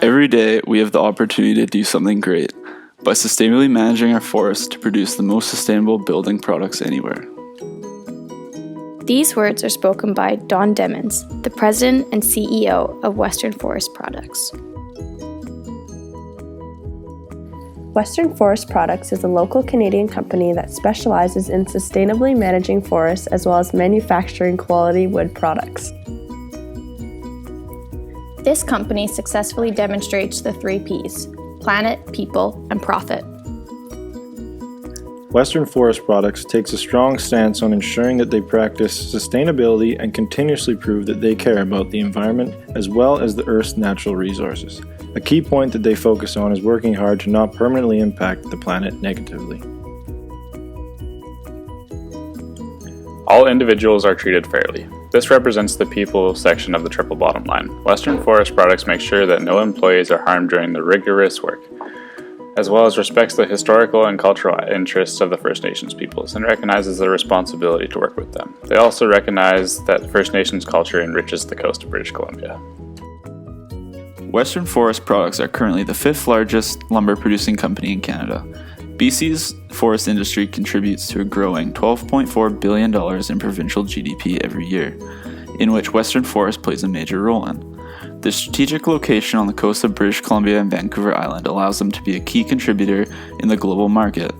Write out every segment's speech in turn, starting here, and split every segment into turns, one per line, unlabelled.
Every day, we have the opportunity to do something great by sustainably managing our forests to produce the most sustainable building products anywhere.
These words are spoken by Don Demens, the president and CEO of Western Forest Products.
Western Forest Products is a local Canadian company that specializes in sustainably managing forests as well as manufacturing quality wood products.
This company successfully demonstrates the 3 Ps: planet, people, and profit.
Western Forest Products takes a strong stance on ensuring that they practice sustainability and continuously prove that they care about the environment as well as the Earth's natural resources. A key point that they focus on is working hard to not permanently impact the planet negatively.
All individuals are treated fairly. This represents the people section of the triple bottom line. Western Forest Products make sure that no employees are harmed during the rigorous work, as well as respects the historical and cultural interests of the First Nations peoples and recognizes their responsibility to work with them. They also recognize that First Nations culture enriches the coast of British Columbia.
Western Forest Products are currently the 5th largest lumber producing company in Canada. BC's forest industry contributes to a growing $12.4 billion in provincial GDP every year, in which Western Forest plays a major role in. The strategic location on the coast of British Columbia and Vancouver Island allows them to be a key contributor in the global market.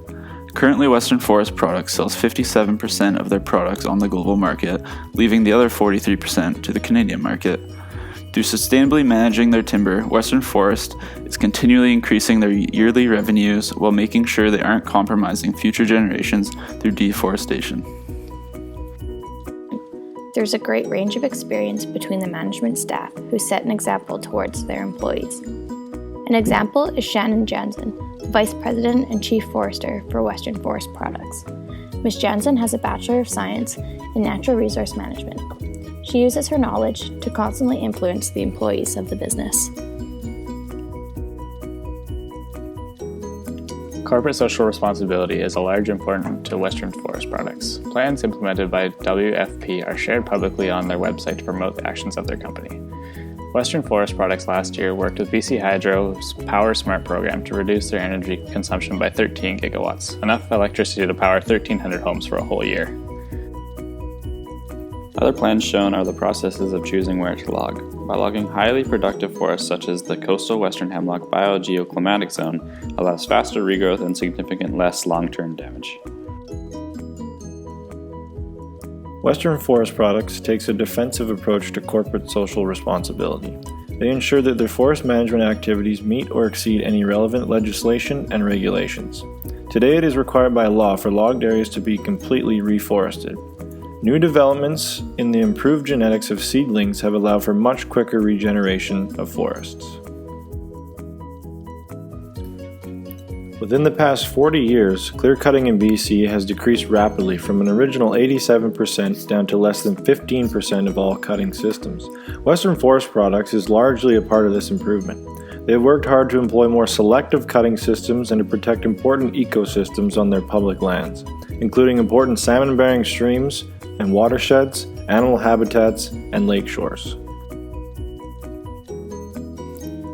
Currently, Western Forest Products sells 57% of their products on the global market, leaving the other 43% to the Canadian market. Through sustainably managing their timber, Western Forest is continually increasing their yearly revenues while making sure they aren't compromising future generations through deforestation.
There's a great range of experience between the management staff who set an example towards their employees. An example is Shannon Jansen, the Vice President and Chief Forester for Western Forest Products. Ms. Jansen has a Bachelor of Science in Natural Resource Management. She uses her knowledge to constantly influence the employees of the business.
Corporate social responsibility is a large importance to Western Forest Products. Plans implemented by WFP are shared publicly on their website to promote the actions of their company. Western Forest Products last year worked with BC Hydro's Power Smart program to reduce their energy consumption by 13 gigawatts, enough electricity to power 1,300 homes for a whole year. Other plans shown are the processes of choosing where to log. By logging highly productive forests such as the coastal western hemlock biogeoclimatic zone allows faster regrowth and significant less long-term damage.
Western Forest Products takes a defensive approach to corporate social responsibility. They ensure that their forest management activities meet or exceed any relevant legislation and regulations. Today it is required by law for logged areas to be completely reforested. New developments in the improved genetics of seedlings have allowed for much quicker regeneration of forests. Within the past 40 years, clear-cutting in BC has decreased rapidly from an original 87% down to less than 15% of all cutting systems. Western Forest Products is largely a part of this improvement. They have worked hard to employ more selective cutting systems and to protect important ecosystems on their public lands, including important salmon-bearing streams and watersheds, animal habitats, and lake shores.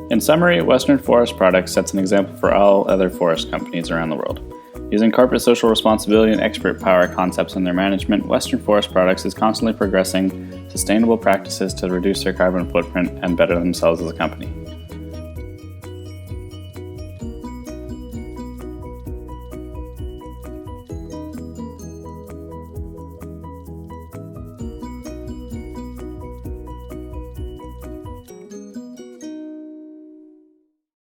In summary, Western Forest Products sets an example for all other forest companies around the world. Using corporate social responsibility and expert power concepts in their management, Western Forest Products is constantly progressing sustainable practices to reduce their carbon footprint and better themselves as a company.